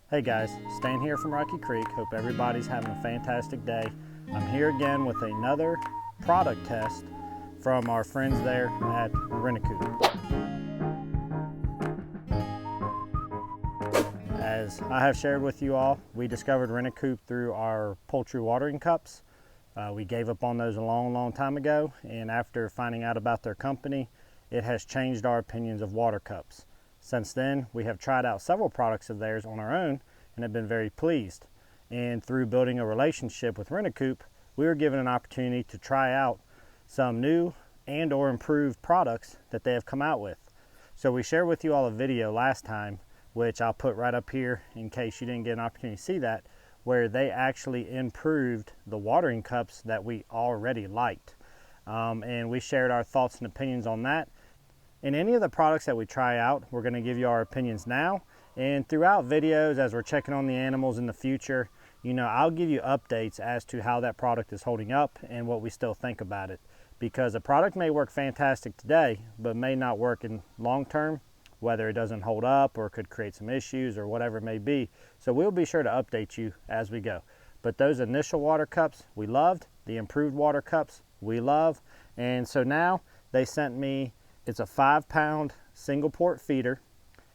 Hey guys, Stan here from Rocky Creek. Hope everybody's having a fantastic day. I'm here again with another product test from our friends there at Renicoop. As I have shared with you all, we discovered Renicoop through our poultry watering cups. We gave up on those a long time ago, and after finding out about their company, it has changed our opinions of water cups. Since then, we have tried out several products of theirs on our own and have been very pleased. And through building a relationship with Renicoop, we were given an opportunity to try out some new and or improved products that they have come out with. So we shared with you all a video last time, which I'll put right up here in case you didn't get an opportunity to see that, where they actually improved the watering cups that we already liked. And we shared our thoughts and opinions on that. In any of the products that we try out, we're going to give you our opinions now, and throughout videos as we're checking on the animals in the future, I'll give you updates as to how that product is holding up and what we still think about it, because a product may work fantastic today but may not work in long term, whether it doesn't hold up or could create some issues or whatever it may be. So we'll be sure to update you as we go. But those initial water cups we loved, the improved water cups we love, and so now they sent me, it's a 5-pound single port feeder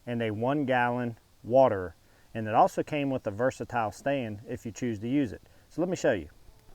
and a 1-gallon waterer. And it also came with a versatile stand if you choose to use it. So let me show you.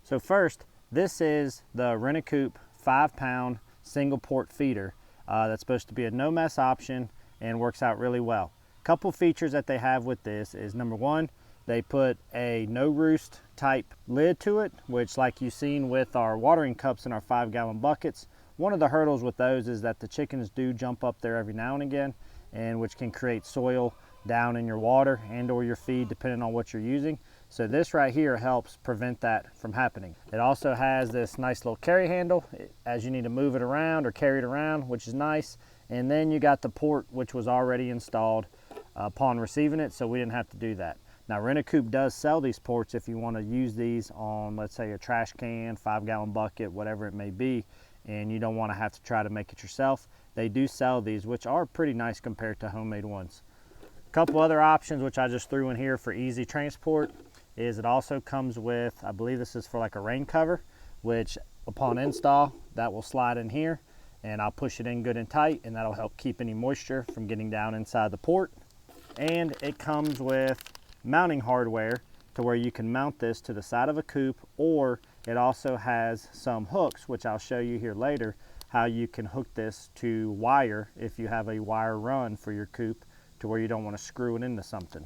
So first, this is the Renicoop 5-pound single port feeder that's supposed to be a no mess option and works out really well. Couple features that they have with this is, number one, they put a no roost type lid to it, which like you've seen with our watering cups in our 5-gallon buckets, one of the hurdles with those is that the chickens do jump up there every now and again, and which can create soil down in your water and or your feed depending on what you're using. So this right here helps prevent that from happening. It also has this nice little carry handle as you need to move it around or carry it around, which is nice. And then you got the port, which was already installed upon receiving it, so we didn't have to do that. Now Renicoop does sell these ports if you want to use these on, let's say, a trash can, 5-gallon bucket, whatever it may be, and you don't want to have to try to make it yourself. They do sell these, which are pretty nice compared to homemade ones. A couple other options which I just threw in here for easy transport is it also comes with, I believe this is for like a rain cover, which upon install that will slide in here, and I'll push it in good and tight, and that'll help keep any moisture from getting down inside the port. And it comes with mounting hardware to where you can mount this to the side of a coop, or it also has some hooks, which I'll show you here later, how you can hook this to wire if you have a wire run for your coop to where you don't want to screw it into something.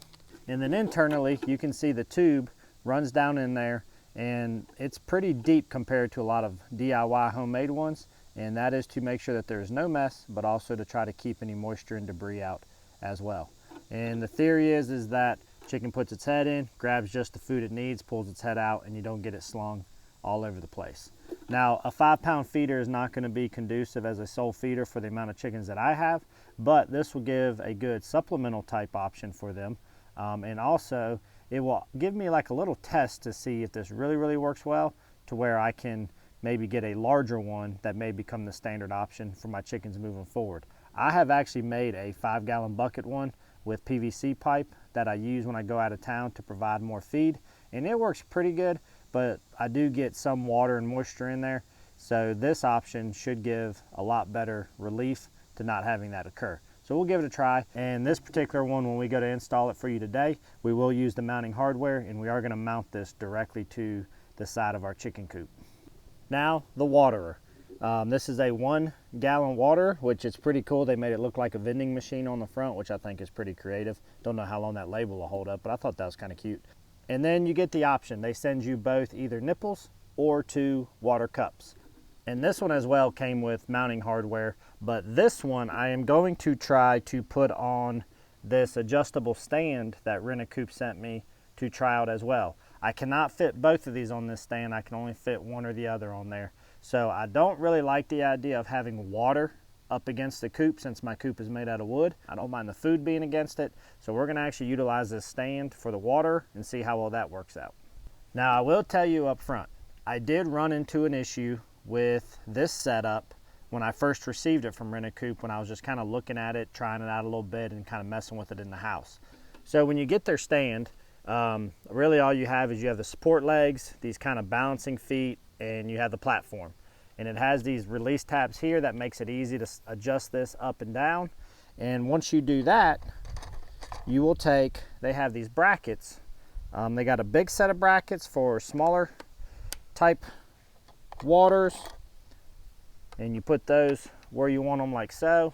And then internally, you can see the tube runs down in there, and it's pretty deep compared to a lot of DIY homemade ones, and that is to make sure that there's no mess, but also to try to keep any moisture and debris out as well. And the theory is that chicken puts its head in, grabs just the food it needs, pulls its head out, and you don't get it slung all over the place. Now, a 5-pound feeder is not going to be conducive as a sole feeder for the amount of chickens that I have, but this will give a good supplemental type option for them. And also, it will give me like a little test to see if this really works well, to where I can maybe get a larger one that may become the standard option for my chickens moving forward. I have actually made a 5-gallon bucket one with PVC pipe that I use when I go out of town to provide more feed, and it works pretty good, but I do get some water and moisture in there, so this option should give a lot better relief to not having that occur. So we'll give it a try, and this particular one, when we go to install it for you today, we will use the mounting hardware, and we are going to mount this directly to the side of our chicken coop. Now the waterer. This is a 1-gallon water, which is pretty cool. They made it look like a vending machine on the front, which I think is pretty creative. Don't know how long that label will hold up, but I thought that was kind of cute. And then you get the option. They send you both either nipples or 2 water cups. And this one as well came with mounting hardware, but this one I am going to try to put on this adjustable stand that Renicoop sent me to try out as well. I cannot fit both of these on this stand. I can only fit one or the other on there. So I don't really like the idea of having water up against the coop, since my coop is made out of wood. I don't mind the food being against it. So we're gonna actually utilize this stand for the water and see how well that works out. Now I will tell you up front, I did run into an issue with this setup when I first received it from Renicoop, when I was just kind of looking at it, trying it out a little bit and kind of messing with it in the house. So when you get their stand, really all you have is you have the support legs, these kind of balancing feet, and you have the platform. And it has these release tabs here that makes it easy to adjust this up and down. And once you do that, you will take, they have these brackets. They got a big set of brackets for smaller type waters, and you put those where you want them, like so.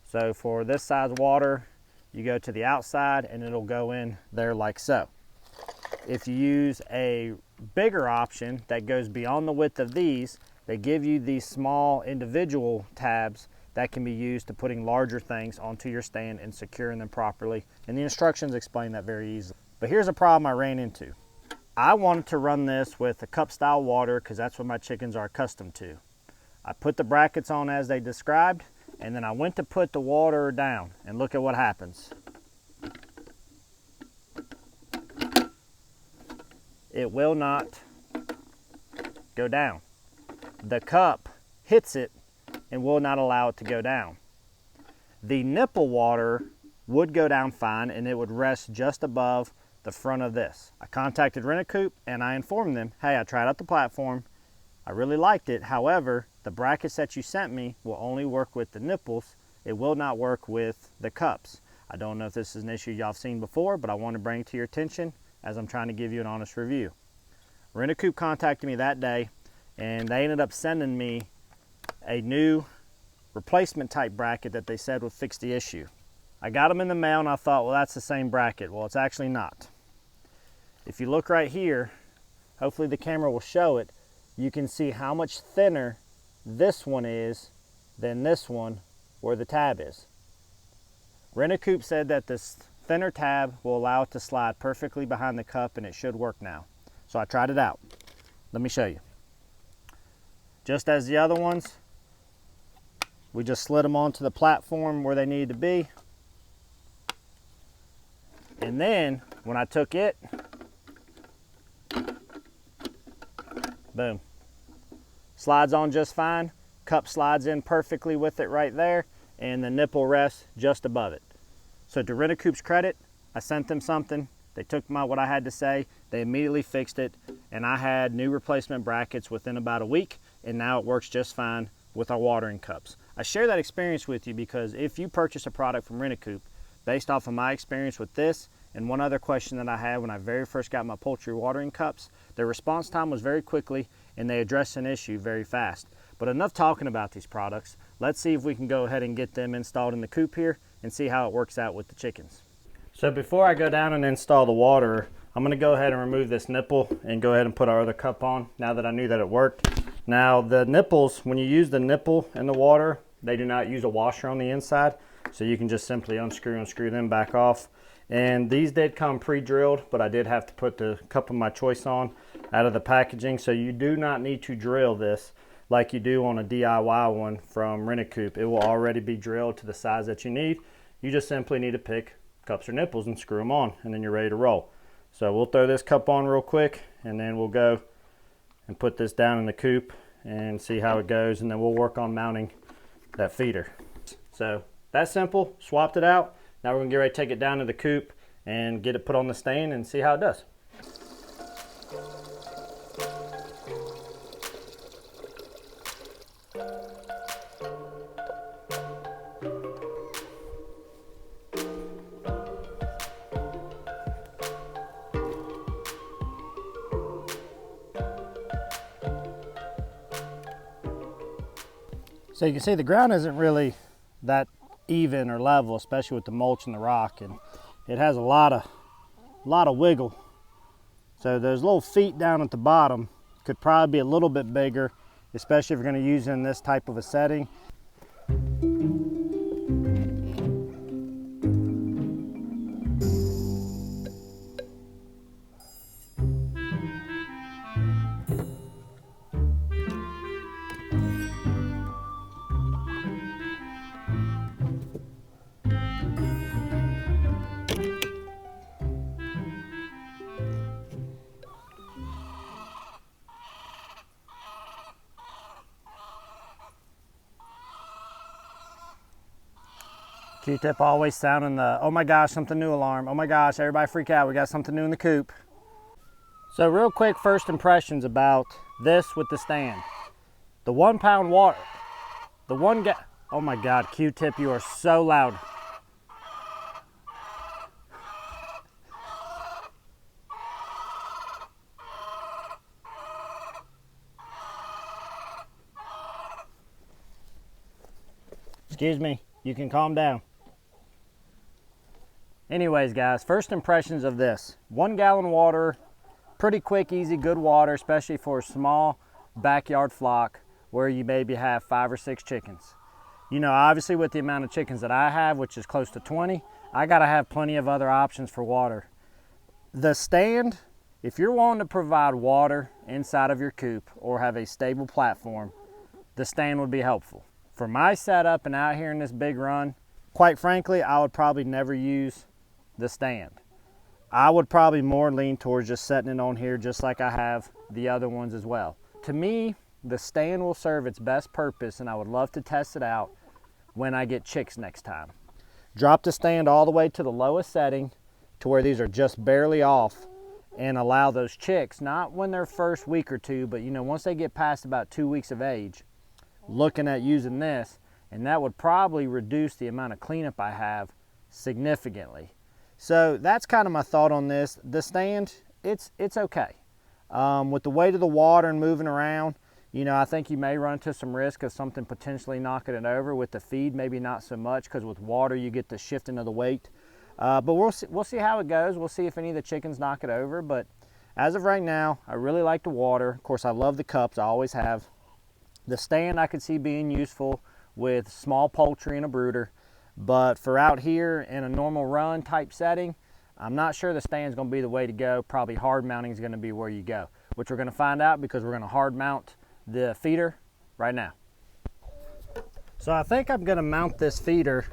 So for this size water, you go to the outside and it'll go in there like so. If you use a bigger option that goes beyond the width of these, they give you these small individual tabs that can be used to putting larger things onto your stand and securing them properly. And the instructions explain that very easily. But here's a problem I ran into. I wanted to run this with a cup style water because that's what my chickens are accustomed to. I put the brackets on as they described, and then I went to put the water down, and look at what happens. It will not go down. The cup hits it and will not allow it to go down. The nipple water would go down fine, and it would rest just above the front of this. I contacted Renicoop and I informed them, hey, I tried out the platform, I really liked it. However, the brackets that you sent me will only work with the nipples. It will not work with the cups. I don't know if this is an issue y'all have seen before, but I want to bring it to your attention as I'm trying to give you an honest review. Renicoop contacted me that day, and they ended up sending me a new replacement type bracket that they said would fix the issue. I got them in the mail and I thought, well, that's the same bracket. Well, it's actually not. If you look right here, hopefully the camera will show it, you can see how much thinner this one is than this one where the tab is. Renicoop said that this thinner tab will allow it to slide perfectly behind the cup, and it should work now. So I tried it out. Let me show you. Just as the other ones, we just slid them onto the platform where they needed to be. And then when I took it, boom, slides on just fine. Cup slides in perfectly with it right there, and the nipple rests just above it. So to Renicoop's credit, I sent them something. They took what I had to say, they immediately fixed it, and I had new replacement brackets within about a week, and now it works just fine with our watering cups. I share that experience with you because if you purchase a product from Renicoop, based off of my experience with this and one other question that I had when I very first got my poultry watering cups, their response time was very quickly and they addressed an issue very fast. But enough talking about these products. Let's see if we can go ahead and get them installed in the coop here and see how it works out with the chickens. So before I go down and install the water, I'm going to go ahead and remove this nipple and go ahead and put our other cup on now that I knew that it worked. Now the nipples, when you use the nipple in the water, they do not use a washer on the inside, so you can just simply unscrew and screw them back off. And these did come pre-drilled, but I did have to put the cup of my choice on out of the packaging, so you do not need to drill this like you do on a DIY one from Renicoop. It will already be drilled to the size that you need. You just simply need to pick cups or nipples and screw them on, and then you're ready to roll. So we'll throw this cup on real quick, and then we'll go and put this down in the coop and see how it goes, and then we'll work on mounting that feeder. So that's simple. Swapped it out. Now we're gonna get ready to take it down to the coop and get it put on the stand and see how it does. So you can see the ground isn't really that even or level, especially with the mulch and the rock, and it has a lot of wiggle. So those little feet down at the bottom could probably be a little bit bigger, especially if you're going to use it in this type of a setting. Q-tip always sounding the, oh my gosh, something new alarm. Oh my gosh, everybody freak out, we got something new in the coop. So real quick, first impressions about this with the stand. The 1 pound water, oh my God, Q-tip, you are so loud. Excuse me, you can calm down. Anyways, guys, first impressions of this. 1 gallon water, pretty quick, easy, good water, especially for a small backyard flock where you maybe have 5 or 6 chickens. You know, obviously with the amount of chickens that I have, which is close to 20, I gotta have plenty of other options for water. The stand, if you're wanting to provide water inside of your coop or have a stable platform, the stand would be helpful. For my setup and out here in this big run, quite frankly, I would probably never use the stand. I would probably more lean towards just setting it on here just like I have the other ones as well. To me, the stand will serve its best purpose, and I would love to test it out when I get chicks next time. Drop the stand all the way to the lowest setting to where these are just barely off, and allow those chicks, not when they're first week or two, but you know, once they get past about 2 weeks of age, looking at using this, and that would probably reduce the amount of cleanup I have significantly. So that's kind of my thought on this. The stand, it's okay. With the weight of the water and moving around, you know, I think you may run into some risk of something potentially knocking it over. With the feed, maybe not so much, because with water you get the shifting of the weight. But we'll see how it goes. We'll see if any of the chickens knock it over. But as of right now, I really like the water. Of course, I love the cups. I always have. The stand I could see being useful with small poultry and a brooder, but for out here in a normal run type setting, I'm not sure the stand's going to be the way to go. Probably hard mounting is going to be where you go, which we're going to find out because we're going to hard mount the feeder right now. So I think I'm going to mount this feeder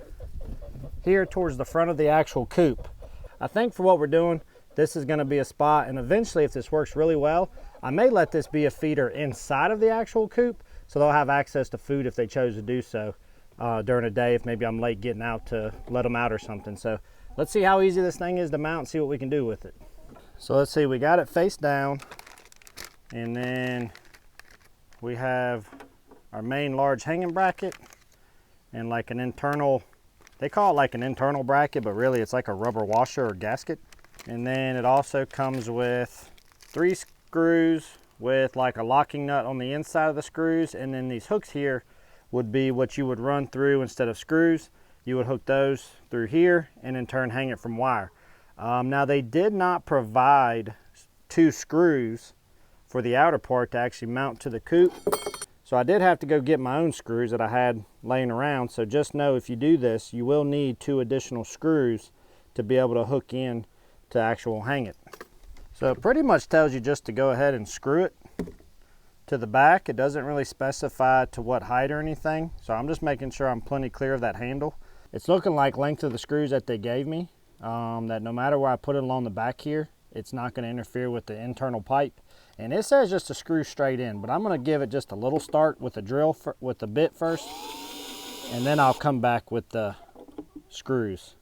here towards the front of the actual coop. I think for what we're doing, this is going to be a spot, and eventually if this works really well, I may let this be a feeder inside of the actual coop, so they'll have access to food if they chose to do so during the day, if maybe I'm late getting out to let them out or something. So let's see how easy this thing is to mount and see what we can do with it. So let's see, we got it face down, and then we have our main large hanging bracket and like an internal, they call it like an internal bracket, but really it's like a rubber washer or gasket. And then it also comes with 3 screws with like a locking nut on the inside of the screws, and then these hooks here would be what you would run through instead of screws. You would hook those through here and in turn hang it from wire. Now they did not provide 2 screws for the outer part to actually mount to the coop, so I did have to go get my own screws that I had laying around. So just know if you do this, you will need 2 additional screws to be able to hook in to actual hang it. So it pretty much tells you just to go ahead and screw it to the back. It doesn't really specify to what height or anything, so I'm just making sure I'm plenty clear of that handle. It's looking like length of the screws that they gave me, that no matter where I put it along the back here, it's not going to interfere with the internal pipe. And it says just to screw straight in, but I'm going to give it just a little start with the drill, with the bit first, and then I'll come back with the screws.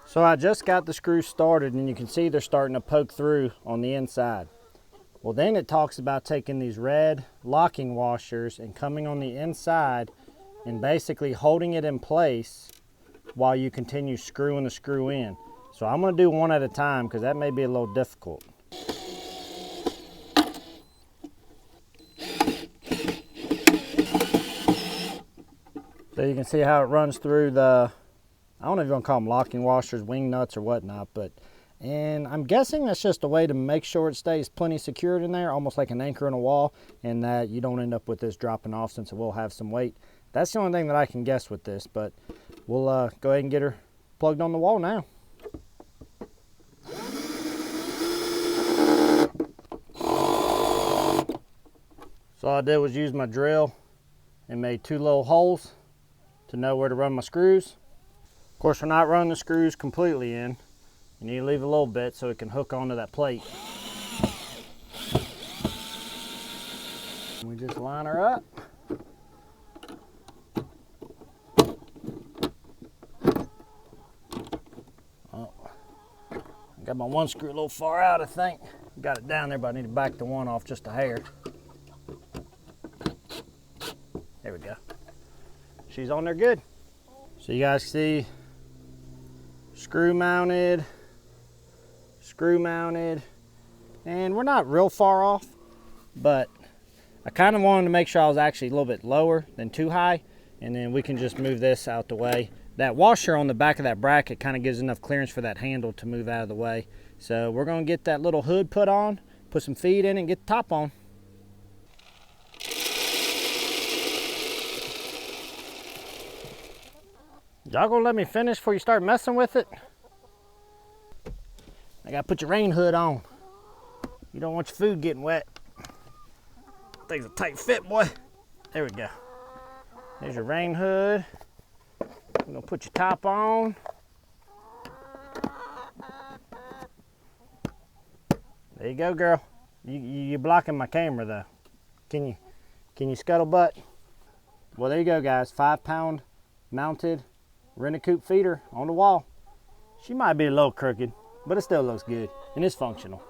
So I just got the screws started, and you can see they're starting to poke through on the inside. Well, then it talks about taking these red locking washers and coming on the inside and basically holding it in place while you continue screwing the screw in. So I'm going to do one at a time because that may be a little difficult. So you can see how it runs through the, I don't know if you want to call them locking washers, wing nuts or whatnot, and I'm guessing that's just a way to make sure it stays plenty secured in there, almost like an anchor in a wall, and that you don't end up with this dropping off since it will have some weight. That's the only thing that I can guess with this, but we'll go ahead and get her plugged on the wall now. So all I did was use my drill and made 2 little holes to know where to run my screws. Of course, we're not running the screws completely in. You need to leave a little bit so it can hook onto that plate. just line her up. Oh, I got my one screw a little far out, I think. Got it down there, but I need to back the one off just a hair. There we go. She's on there good. So you guys see, screw mounted, and we're not real far off, but I kind of wanted to make sure I was actually a little bit lower than too high, and then we can just move this out the way. That washer on the back of that bracket kind of gives enough clearance for that handle to move out of the way. So we're going to get that little hood put on, put some feed in it, and get the top on. Y'all gonna let me finish before you start messing with it? I gotta put your rain hood on. You don't want your food getting wet. Thing's a tight fit, boy. There we go. There's your rain hood. We're gonna put your top on. There you go, girl. You're blocking my camera though. Can you scuttlebutt? Well, there you go, guys. 5-pound mounted Renicoop feeder on the wall. She might be a little crooked, but it still looks good and it's functional.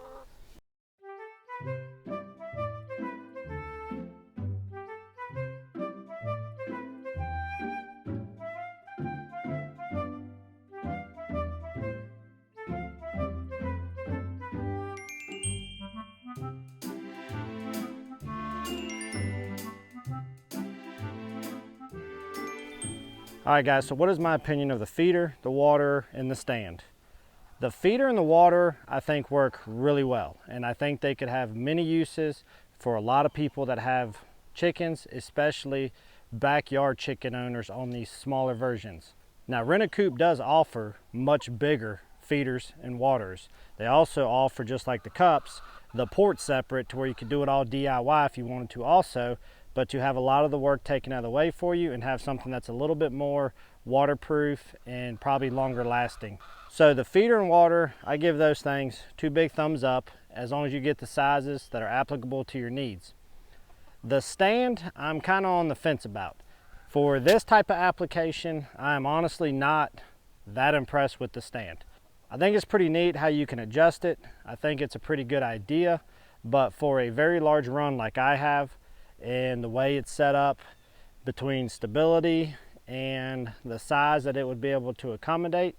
All right, guys, so what is my opinion of the feeder, the water, and the stand? The feeder and the water, I think, work really well, and I think they could have many uses for a lot of people that have chickens, especially backyard chicken owners on these smaller versions. Now, Renicoop does offer much bigger feeders and waters. They also offer, just like the cups, the port separate to where you could do it all DIY if you wanted to also, but you have a lot of the work taken out of the way for you and have something that's a little bit more waterproof and probably longer lasting. So the feeder and water, I give those things 2 big thumbs up as long as you get the sizes that are applicable to your needs. The stand, I'm kind of on the fence about. For this type of application, I'm honestly not that impressed with the stand. I think it's pretty neat how you can adjust it. I think it's a pretty good idea, but for a very large run like I have, and the way it's set up between stability and the size that it would be able to accommodate,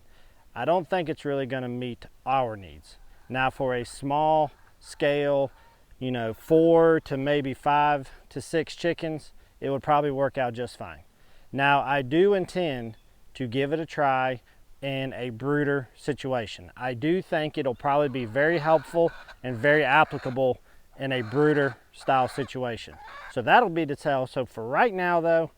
I don't think it's really going to meet our needs. Now, for a small scale, 4 to maybe 5 to 6 chickens, it would probably work out just fine. Now, I do intend to give it a try in a brooder situation. I do think it'll probably be very helpful and very applicable in a brooder style situation. So that'll be the tell. So for right now though,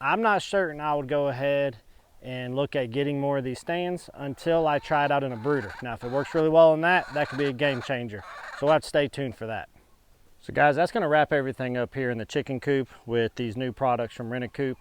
I'm not certain I would go ahead and look at getting more of these stands until I try it out in a brooder. Now, if it works really well in that could be a game changer. So we'll have to stay tuned for that. So guys, that's gonna wrap everything up here in the chicken coop with these new products from Renicoop.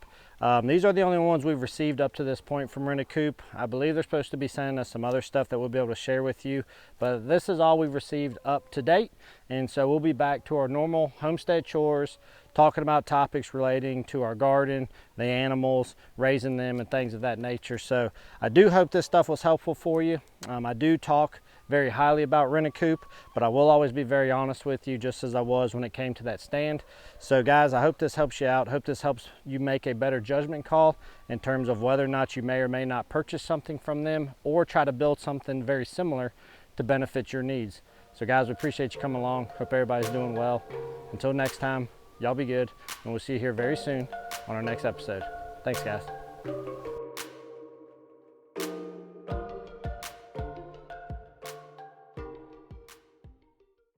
These are the only ones we've received up to this point from Renicoop. I believe they're supposed to be sending us some other stuff that we'll be able to share with you, but this is all we've received up to date. And so we'll be back to our normal homestead chores, talking about topics relating to our garden, the animals, raising them, and things of that nature. So I do hope this stuff was helpful for you. I do talk very highly about Renicoop, but I will always be very honest with you, just as I was when it came to that stand. So guys, I hope this helps you out. I hope this helps you make a better judgment call in terms of whether or not you may or may not purchase something from them or try to build something very similar to benefit your needs. So guys, we appreciate you coming along. Hope everybody's doing well. Until next time, y'all be good, and we'll see you here very soon on our next episode. Thanks, guys.